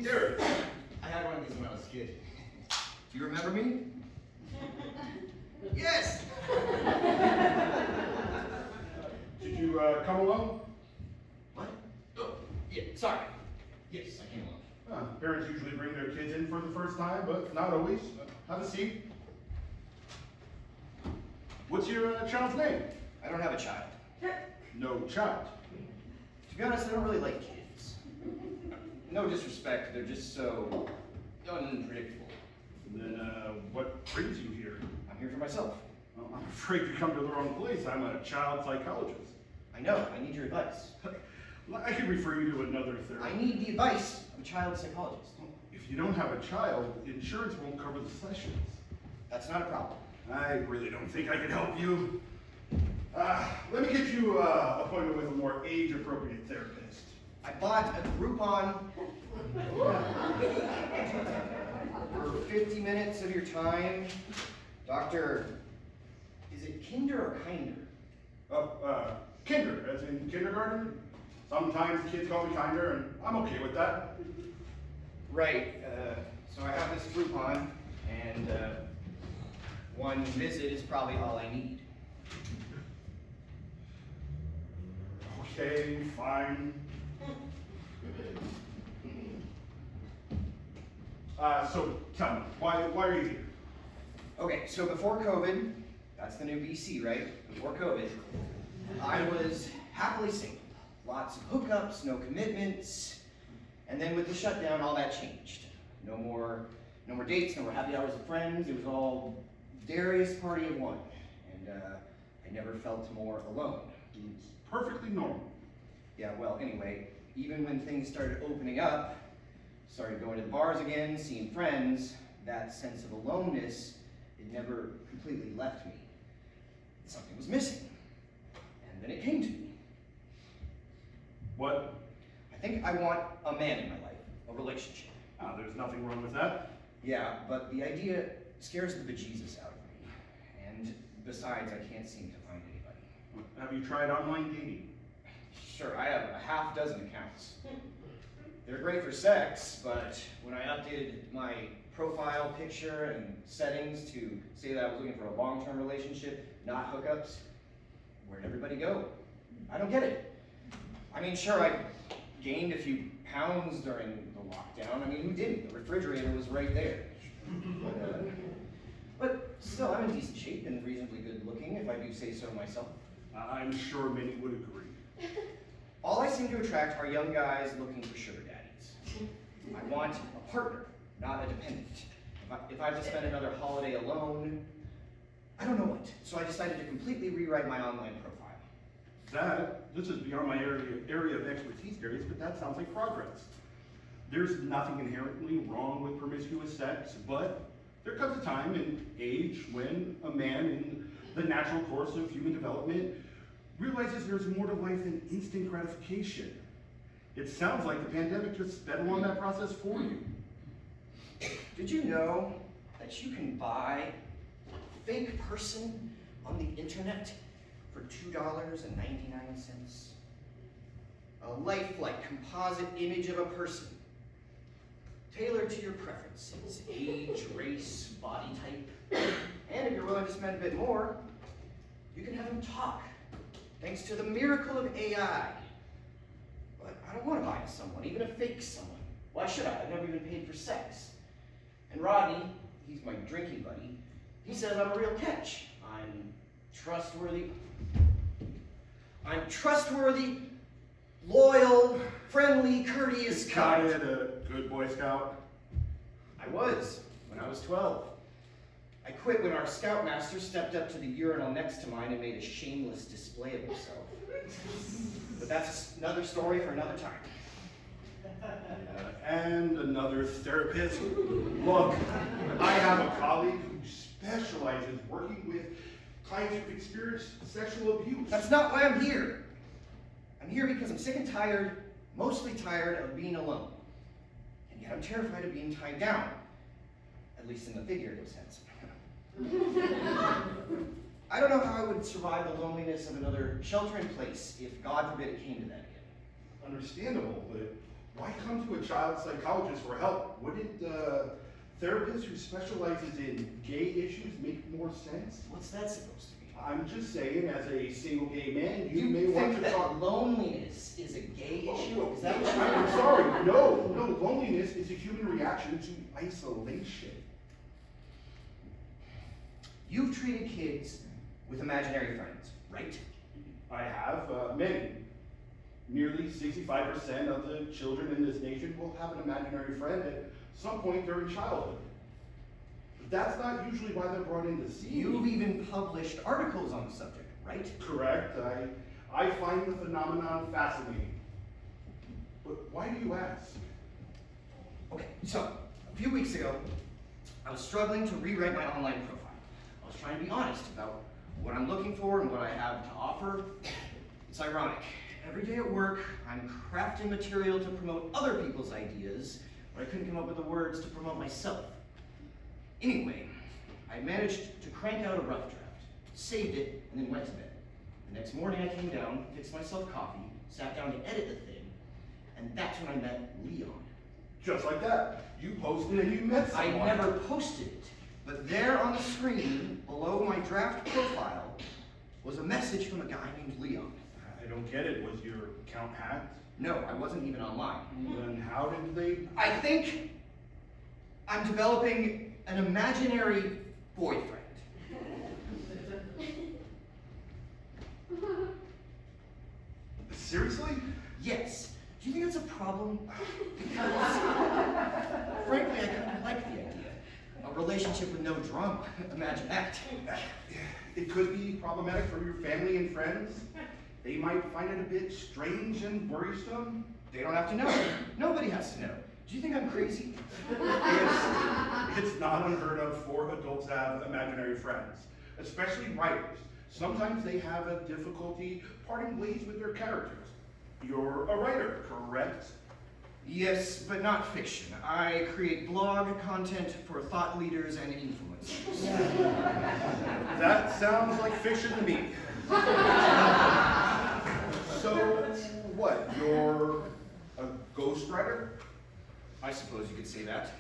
deTorres. I had one of these when I was a kid. Do you remember me? Yes! Did you come alone? What? Oh, yeah, sorry. Yes, I came alone. Parents usually bring their kids in for the first time, but not always. Have a seat. What's your child's name? I don't have a child. No child. To be honest, I don't really like kids. No disrespect, they're just so unpredictable. Then what brings you here? I'm here for myself. Well, I'm afraid you come to the wrong place. I'm a child psychologist. I know, I need your advice. I could refer you to another therapist. I need the advice of a child psychologist. If you don't have a child, insurance won't cover the sessions. That's not a problem. I really don't think I can help you. Let me get you an appointment with a more age-appropriate therapist. I bought a Groupon for 50 minutes of your time. Doctor, is it Kinder or Kinder? Oh, kinder, as in kindergarten. Sometimes kids call me kinder, and I'm okay with that. Right, so I have this Groupon, and one visit is probably all I need. Okay, fine. So tell me, why are you here? Okay, so before COVID, that's the new BC, right? Before COVID, I was happily single. Lots of hookups, no commitments, and then with the shutdown, all that changed. No more dates, no more happy hours with friends. It was all Darius party of one, and I never felt more alone. It's perfectly normal. Yeah, well, anyway, even when things started opening up, started going to the bars again, seeing friends, that sense of aloneness, it never completely left me. Something was missing. And then it came to me. What? I think I want a man in my life, a relationship. There's nothing wrong with that. Yeah, but the idea scares the bejesus out of me. And besides, I can't seem to find anybody. Have you tried online dating? Sure, I have a half dozen accounts. They're great for sex, but when I updated my profile picture and settings to say that I was looking for a long-term relationship, not hookups, where'd everybody go? I don't get it. I mean, sure, I gained a few pounds during the lockdown. I mean, who didn't? The refrigerator was right there. But still, I'm in decent shape and reasonably good looking, if I do say so myself. I'm sure many would agree. All I seem to attract are young guys looking for sugar daddies. I want a partner, not a dependent. If I have to spend another holiday alone, I don't know what. So I decided to completely rewrite my online profile. This is beyond my area of expertise, Darius, but that sounds like progress. There's nothing inherently wrong with promiscuous sex, but there comes a time and age when a man in the natural course of human development realizes there's more to life than instant gratification. It sounds like the pandemic just sped along that process for you. Did you know that you can buy a fake person on the internet for $2.99? A lifelike composite image of a person, tailored to your preferences, age, race, body type. And if you're willing to spend a bit more, you can have them talk, thanks to the miracle of AI. But I don't want to buy someone, even a fake someone. Why should I? I've never even paid for sex. And Rodney, he's my drinking buddy, he says I'm a real catch. I'm trustworthy, loyal, friendly, courteous, kind. Kind a good Boy Scout. I was, when I was 12. I quit when our scoutmaster stepped up to the urinal next to mine and made a shameless display of himself. But that's another story for another time. And another therapist. Look, I have a colleague who specializes working with clients who've experienced sexual abuse. That's not why I'm here. I'm here because I'm sick and tired, mostly tired of being alone. And yet I'm terrified of being tied down, at least in the figurative sense. I don't know how I would survive the loneliness of another sheltering place if, God forbid, it came to that again. Understandable, but Why come to a child psychologist for help? Wouldn't a therapist who specializes in gay issues make more sense? What's that supposed to be? I'm just saying, as a single gay man, you You may want think to that talk. loneliness is a gay issue? Is that what you're I'm sorry, no, loneliness is a human reaction to isolation. You've treated kids with imaginary friends, right? I have many. Nearly 65% of the children in this nation will have an imaginary friend at some point during childhood. But that's not usually why they're brought in to see You've me. even published articles on the subject, right? Correct. I find the phenomenon fascinating. But why do you ask? Okay, so, a few weeks ago, I was struggling to rewrite my online profile. I was trying to be honest about what I'm looking for and what I have to offer. It's ironic. Every day at work, I'm crafting material to promote other people's ideas, but I couldn't come up with the words to promote myself. Anyway, I managed to crank out a rough draft, saved it, and then went to bed. The next morning I came down, fixed myself coffee, sat down to edit the thing, and that's when I met Leon. Just like that. You posted and you met I someone. never posted it, but there on the screen, below my draft profile, was a message from a guy named Leon. I don't get it. Was your account hacked? No, I wasn't even online. Then how did they? I think I'm developing an imaginary boyfriend. Seriously? Yes. Do you think that's a problem? Because, frankly, I kind of like the idea. A relationship with no drama. Imagine that. It could be problematic for your family and friends. They might find it a bit strange and worrisome. They don't have to know. Nobody has to know. Do you think I'm crazy? It's not unheard of for adults to have imaginary friends, especially writers. Sometimes they have a difficulty parting ways with their characters. You're a writer, correct? Yes, but not fiction. I create blog content for thought leaders and influencers. That sounds like fiction to me. So, what, you're a ghostwriter? I suppose you could say that.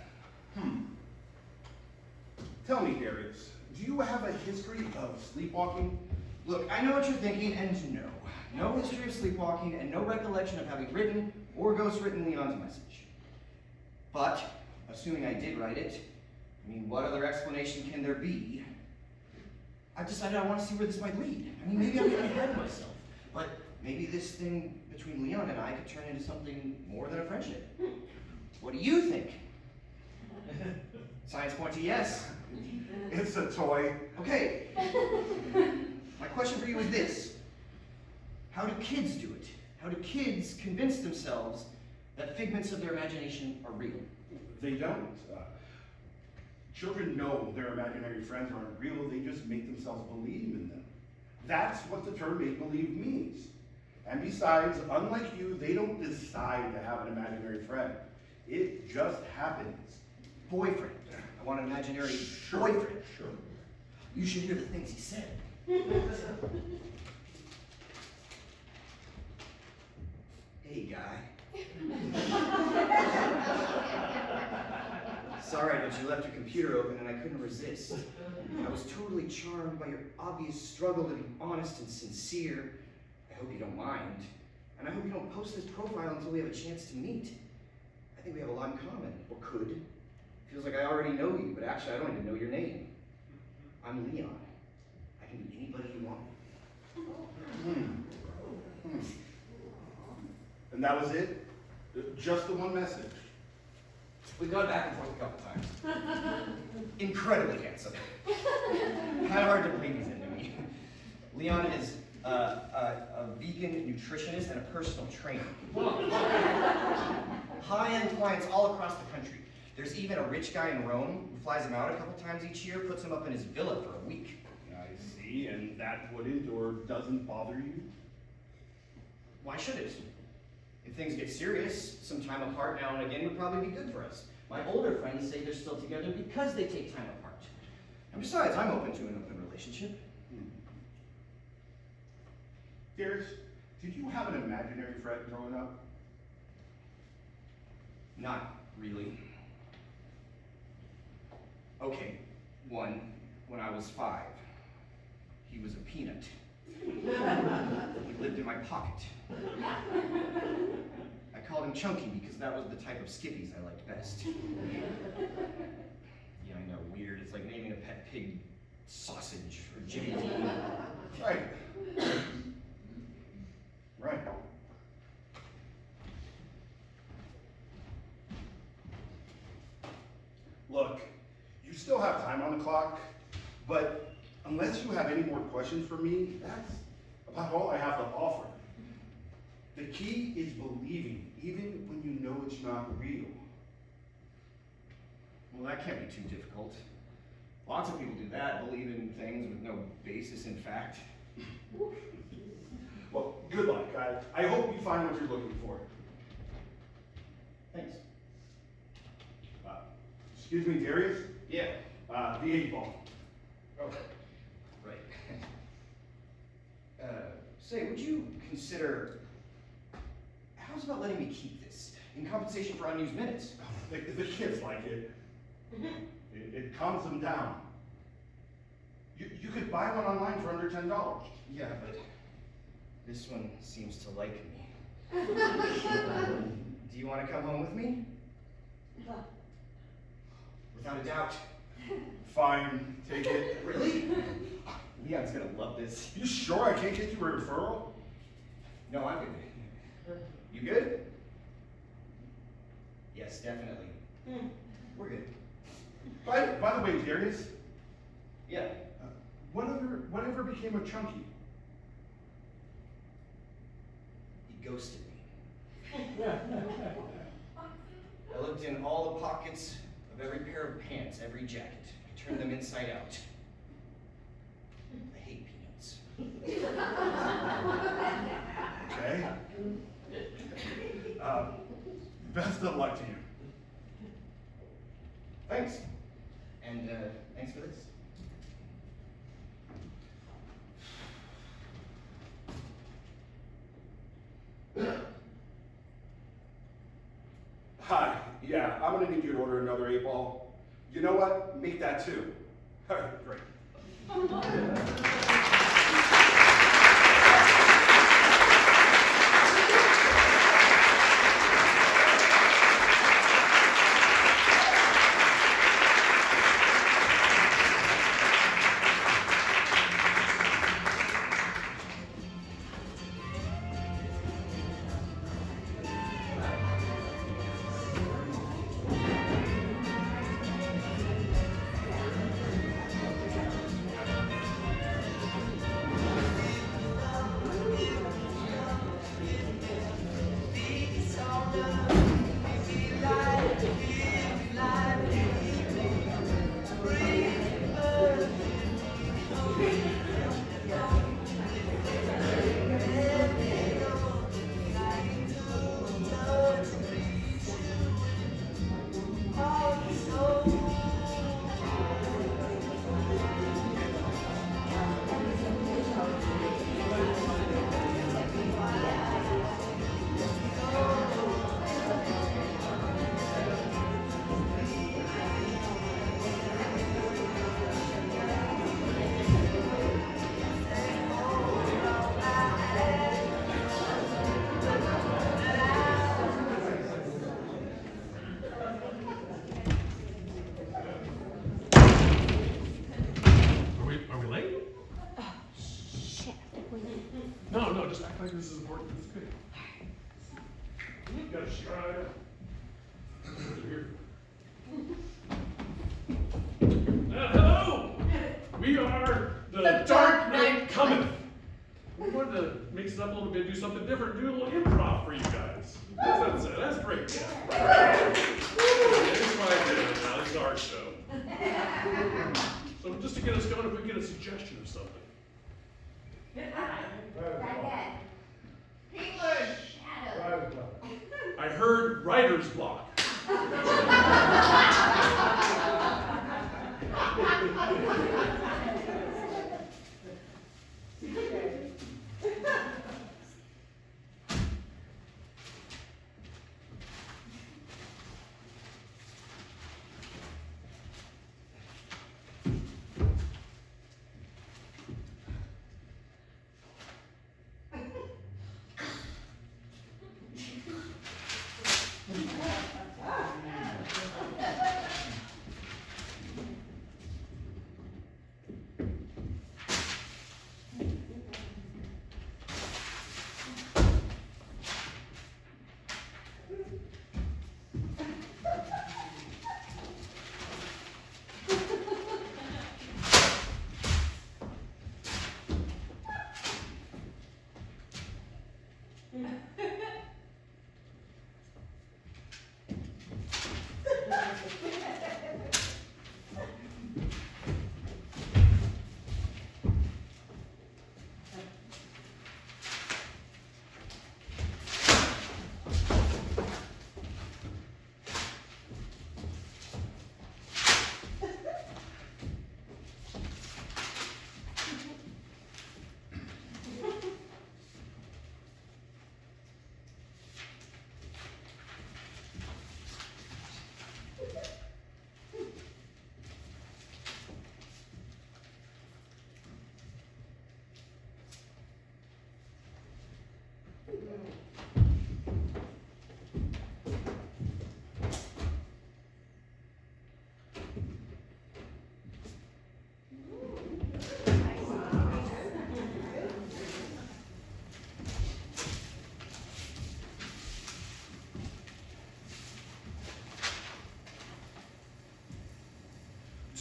Tell me, Darius, do you have a history of sleepwalking? Look, I know what you're thinking, and no. No history of sleepwalking, and no recollection of having written or ghostwritten Leon's message. But, assuming I did write it, I mean, what other explanation can there be? I've decided I want to see where this might lead. I mean, maybe I'm getting ahead of myself. But maybe this thing between Leon and I could turn into something more than a friendship. What do you think? Signs point to yes. It's a toy. Okay. My question for you is this. How do kids do it? How do kids convince themselves that figments of their imagination are real? They don't. Children know their imaginary friends aren't real, they just make themselves believe in them. That's what the term make-believe means. And besides, unlike you, they don't decide to have an imaginary friend. It just happens. Boyfriend. I want an imaginary Sure. boyfriend. Sure. You should hear the things he said. Hey, guy. Sorry, but you left your computer open and I couldn't resist. I was totally charmed by your obvious struggle to be honest and sincere. I hope you don't mind. And I hope you don't post this profile until we have a chance to meet. I think we have a lot in common, or could. Feels like I already know you, but actually I don't even know your name. I'm Leon. I can be anybody you want. And that was it? Just the one message? We've gone back and forth a couple times. Incredibly handsome. Kind of hard to believe he's into me. Leon is a vegan nutritionist and a personal trainer. High-end clients all across the country. There's even a rich guy in Rome who flies him out a couple times each year, puts him up in his villa for a week. I see, and that wouldn't or doesn't bother you? Why should it? If things get serious, some time apart now and again would probably be good for us. My older friends say they're still together because they take time apart. And besides, I'm open to an open relationship. Darius, did you have an imaginary friend growing up? Not really. Okay, one, when I was 5, he was a peanut. He lived in my pocket. I called him Chunky because that was the type of skippies I liked best. Yeah, I know, weird. It's like naming a pet pig Sausage or Jimmy Dean. Right. Right. Look, you still have time on the clock, but unless you have any more questions for me, that's about all I have to offer. The key is believing, even when you know it's not real. Well, that can't be too difficult. Lots of people do that, believe in things with no basis in fact. Well, good luck. I hope you find what you're looking for. Thanks. Excuse me, Darius? Yeah. The 8-ball. Okay. Right. Say, would you consider, how's about letting me keep this in compensation for unused minutes? The kids like it. It calms them down. You could buy one online for under $10. Yeah, but this one seems to like me. Do you want to come home with me? Without a doubt. Fine, take it. Really? Leon's gonna love this. You sure I can't get you a referral? No, I'm good. You good? Yes, definitely. We're good. By the way, Darius, Yeah. whatever became of Chunky? He ghosted me. I looked in all the pockets of every pair of pants, every jacket. I turned them inside out. I hate peanuts. Okay. Best of luck to you. Thanks. And thanks for this. Hi, yeah, I'm gonna need you to order another 8-ball. You know what? Make that 2. All right, great. No, just act like this is important. It's good. You gotta stride. Here. Hello! We are the Dark Knight Cometh. We wanted to mix it up a little bit, do something different, do a little improv for you guys. That's great. Yeah. It's my dinner now. This is our show. So just to get us going, if we get a suggestion of something. I heard writer's block.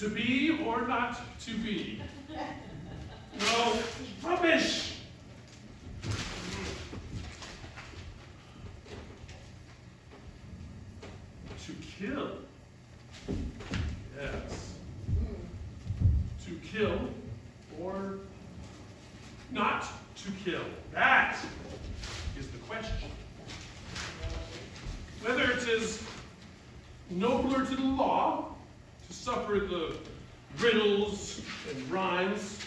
To be or not to be? No, rubbish! To kill. Yes. To kill or not to kill. That is the question. Whether it is nobler to the law to suffer the riddles and rhymes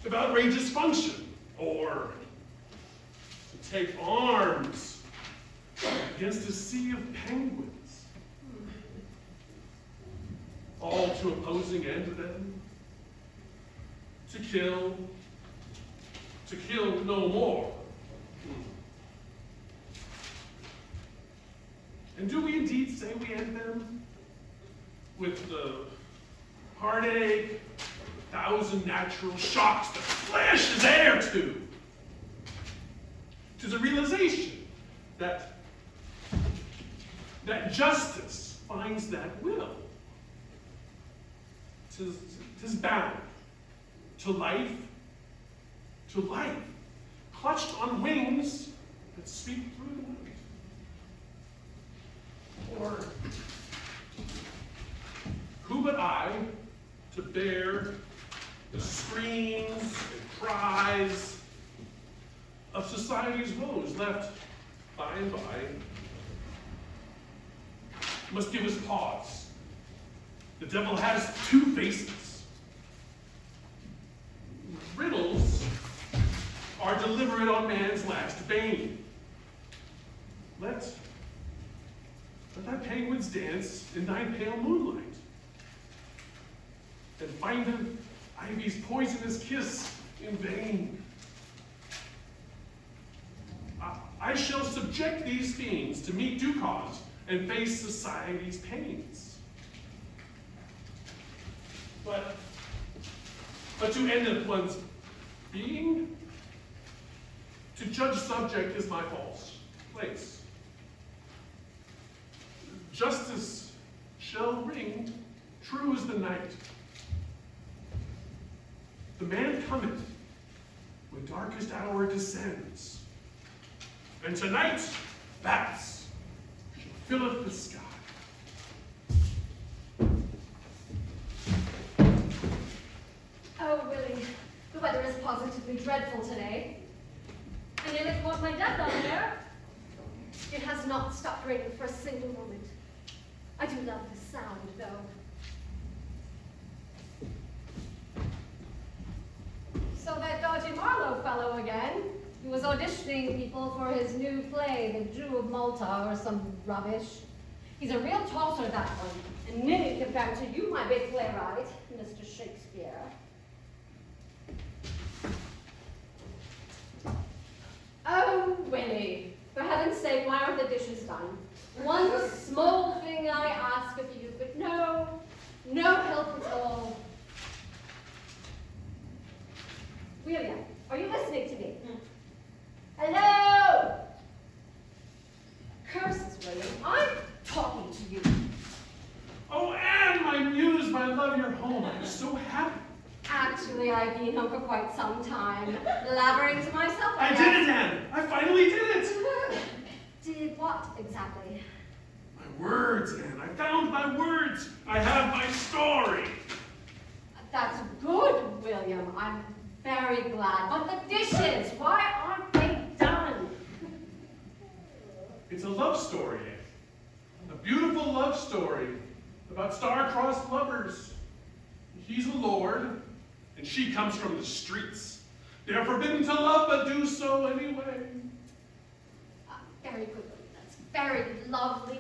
of outrageous function, or to take arms against a sea of penguins. All to opposing end then. To kill no more. And do we indeed say we end them with the heartache, 1,000 natural shocks that flesh is heir to? To the realization that justice finds that will. 'Tis bound to life, clutched on wings that sweep through the night. Or who but I to bear the screams and cries of society's woes left by and by must give us pause. The devil has two faces. Riddles are deliberate on man's last bane. Let thy penguins dance in thy pale moonlight, and find an ivy's poisonous kiss in vain. I shall subject these fiends to meet due cause and face society's pains. But to end one's being, to judge subject is my false place. Justice shall ring true as the night. The man cometh when darkest hour descends, and tonight bats shall fill the sky. Oh, Willie, the weather is positively dreadful today. I nearly caught my death on there. It has not stopped raining for a single moment. I do love the sound, though. So that dodgy Marlowe fellow again, who was auditioning people for his new play, The Jew of Malta, or some rubbish. He's a real tosser, that one, and ninny compared to you, my big playwright, Mr. Shakespeare. Oh, Willie, for heaven's sake, why aren't the dishes done? One small thing I ask of you, but no help at all. Illya, are you listening to me? Hello? Curses, Willie, I'm talking to you. Oh, Anne, my muse, my love, you're home. I'm so happy. Actually, I've been home for quite some time, blabbering to myself. I did it, Anne. I finally did it. Did what exactly? My words, Anne. I found my words. I have my story. That's good, William. I'm very glad. But the dishes, why aren't they done? It's a love story, Anne. A beautiful love story about star-crossed lovers. He's a lord, and she comes from the streets. They are forbidden to love, but do so anyway. Very good, that's very lovely.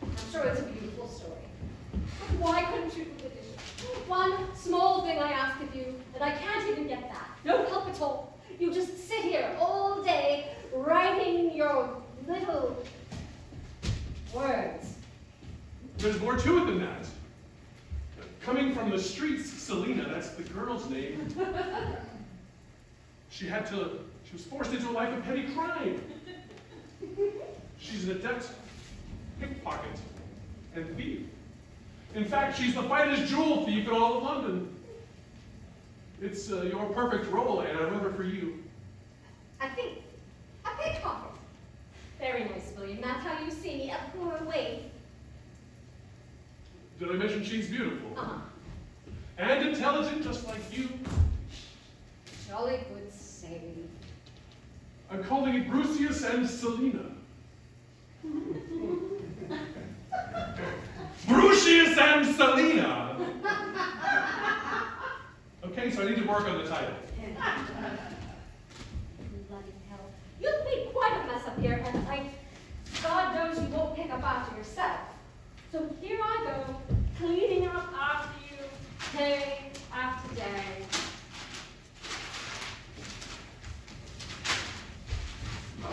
I'm sure it's a beautiful story. But why couldn't you do the dishes? One small thing I ask of you, and I can't even get that. No help at all. You just sit here all day writing your little words. There's more to it than that. Coming from the streets, Selina, that's the girl's name. She was forced into a life of petty crime. She's an adept pickpocket and thief. In fact, she's the finest jewel thief in all of London. It's your perfect role, and I wrote her for you. A pickpocket. Very nice, William. That's how you see me, a poor waif. Did I mention she's beautiful? Uh-huh. And intelligent, just like you. Jolly good save. I'm calling it Brucius and Selina. Brucius and Selina! Okay, so I need to work on the title. Bloody hell. You've made quite a mess up here, and God knows you won't pick up after yourself. So here I go, cleaning up after you, day after day.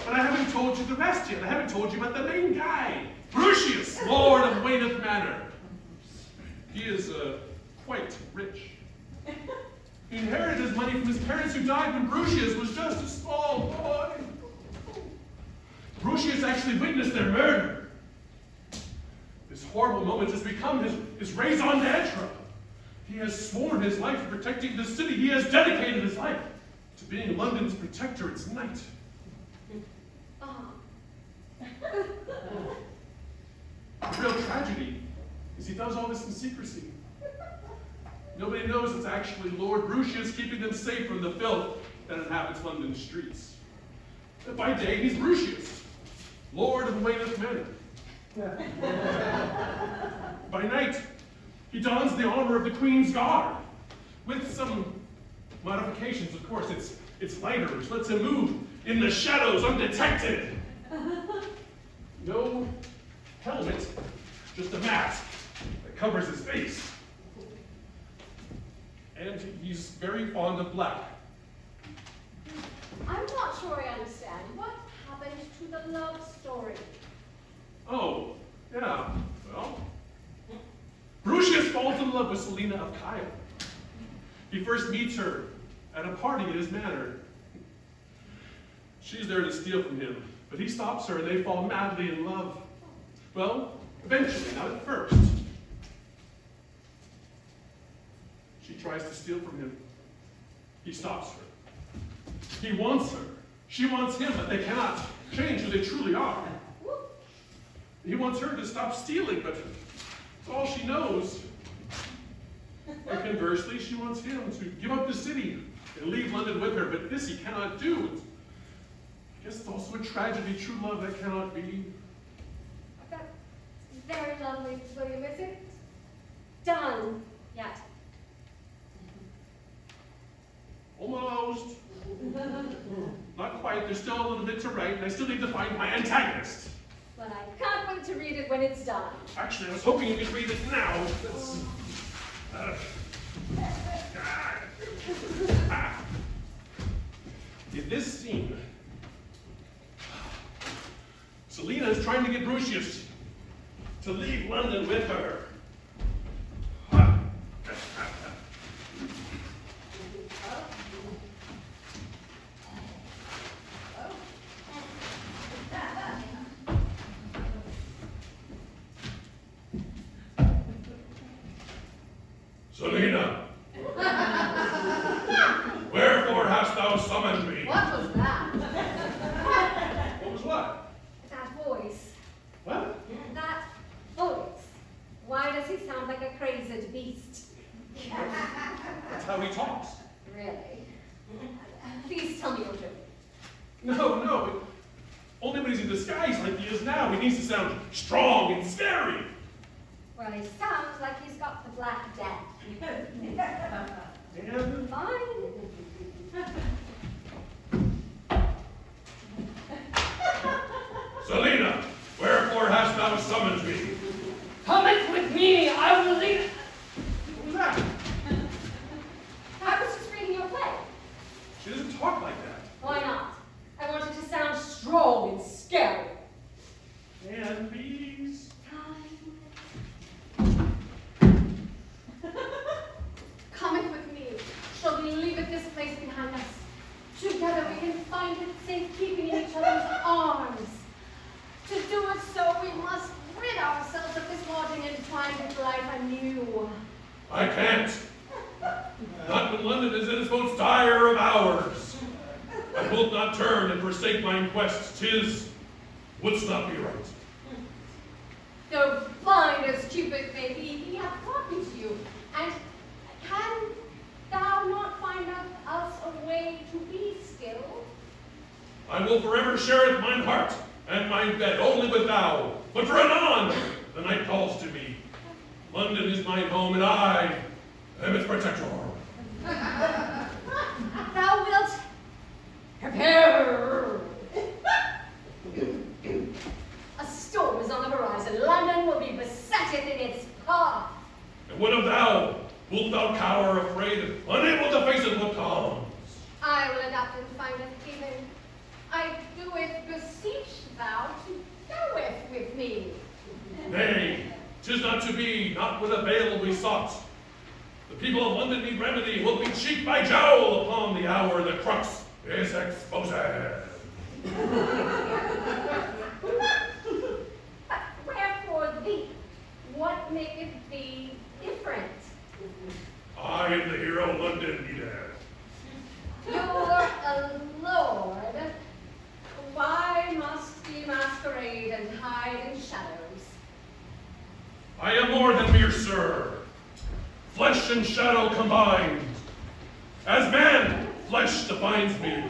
But I haven't told you the rest yet. I haven't told you about the main guy. Brucius, Lord of Weymouth Manor. He is quite rich. He inherited his money from his parents who died when Brucius was just a small boy. Brucius actually witnessed their murder. This horrible moment has become his raison d'etre. He has sworn his life to protecting the city. He has dedicated his life to being London's protector its knight. The real tragedy is he does all this in secrecy. Nobody knows it's actually Lord Brucius keeping them safe from the filth that inhabits London's streets. And by day, he's Brucius, Lord of Weymouth Manor. By night, he dons the armor of the Queen's Guard, with some modifications, of course. It's lighter, which lets him move in the shadows undetected. No helmet, just a mask that covers his face. And he's very fond of black. I'm not sure I understand. What happened to the love story? Oh, yeah, well. Brucius falls in love with Selina of Kyle. He first meets her at a party at his manor. She's there to steal from him, but he stops her and they fall madly in love. Well, eventually, not at first. She tries to steal from him. He stops her. He wants her. She wants him, but they cannot change who they truly are. He wants her to stop stealing, but it's all she knows. And conversely, she wants him to give up the city and leave London with her, but this he cannot do. I guess it's also a tragedy, true love that cannot be. That's very lovely, William. Is it done yet? Almost. Not quite. There's still a little bit to write, and I still need to find my antagonist. But I can't wait to read it when it's done. Actually, I was hoping you could read it now. In this scene, Selina is trying to get Brucius to leave London with her. Selina, wherefore hast thou summoned me? What was that? What was what? That voice. What? That voice. Why does he sound like a crazed beast? That's how he talks. Really? Please tell me you're joking. No. Only when he's in disguise like he is now. He needs to sound strong and scary. Well, he sounds like he's got the Black Death. And Fine. Selina, wherefore hast thou summoned me? Cometh with me, I will lead. What was that? I was just reading your play. She doesn't talk like that. Why not? I want it to sound strong and scary. And please. Cometh with me. Shall we leave this place behind us? Together we can find it safekeeping in each other's arms. To do it so, we must rid ourselves of this lodging entwined with life anew. I can't. Not when London is in its most dire of hours. I will not turn and forsake mine quest. 'Tis wouldst not be right. Though blind as Cupid may be, he hath brought me to you. And can thou not find us a way to be still? I will forever share mine heart and mine bed, only with thou. But for anon, the night calls to me. London is mine home, and I am its protector. Thou wilt prepare. A storm is on the horizon. London will be besetted in its path. And what of thou? Wilt thou cower afraid, unable to face it what comes? I will adapt and find a haven. I do it beseech thou to goeth with me. Nay, 'tis not to be, not with a veil we sought. The people of London need remedy, will be cheek by jowl upon the hour the crux is exposed. But wherefore thee? What maketh thee different? I am the hero London needeth. You're a lord. Why must ye masquerade and hide in shadows? I am more than mere sir. Flesh and shadow combined. As man, flesh defines me.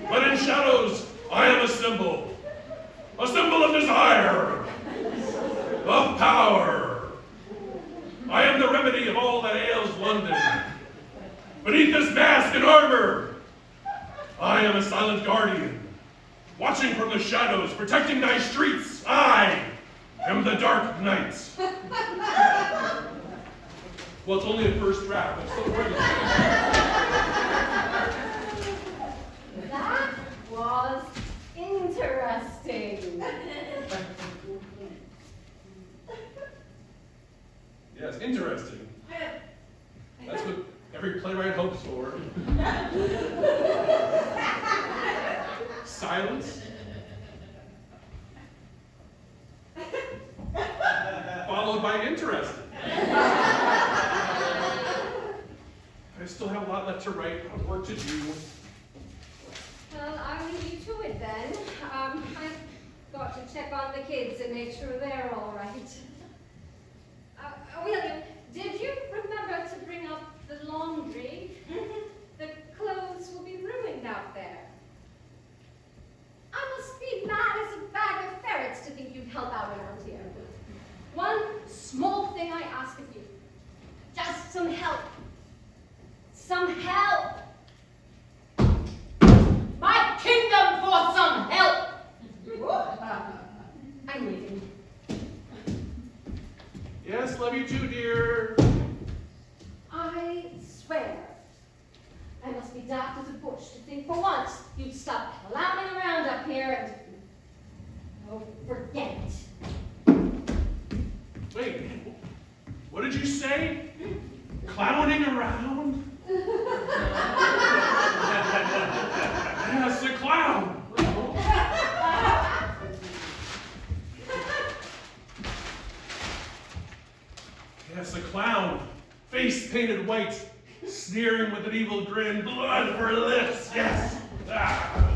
But in shadows, I am a symbol. A symbol of desire. Of power. I am the remedy of all that ails London. Beneath this mask and armor, I am a silent guardian. Watching from the shadows, protecting thy streets. I am the Dark Knight. Well, it's only a first draft. I'm still working. That was interesting. Yes, interesting. That's what every playwright hopes for. Silence. Followed by interesting. I still have a lot left to write, a lot of work to do. Well, I'll leave you to it then. I've got to check on the kids and make sure they're all right. William, did you remember to bring up the laundry? The clothes will be ruined out there. I must be mad as a bag of ferrets to think you'd help out around here. One small thing I ask of you. Just some help. Some help. My kingdom for some help! I'm leaving. Yes, love you too, dear. I swear, I must be daft as a bush to think for once you'd stop clowning around up here and, oh, forget it. Wait, what did you say? Clowning around? Yes, a clown. Yes, a clown. Face painted white, sneering with an evil grin, blood for lips. Yes. Ah.